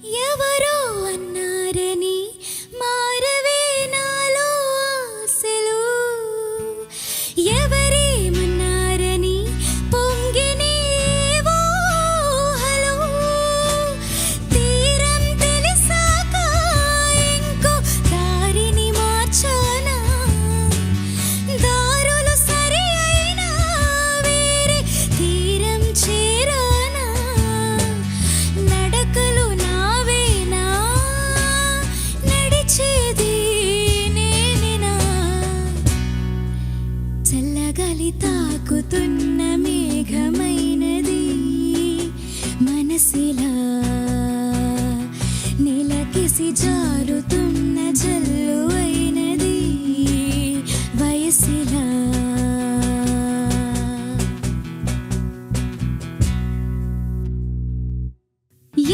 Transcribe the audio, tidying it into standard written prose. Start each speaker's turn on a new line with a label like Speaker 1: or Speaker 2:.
Speaker 1: ఎవరో అన్నారని మారవే నాలో ఆశలు, ఎవరేమన్నారని పొంగినేవో ఊహలు. తీరం తెలిసాక ఇంకో దారిని మార్చానా, దారులు సరి అయినా వేరే తీరం చేరానా. నడకలు నావేనా, నడిచేది నేనేనా. చల్లగాలి తాకుతున్న మేఘమైనది మనసిలా, నెలకిసి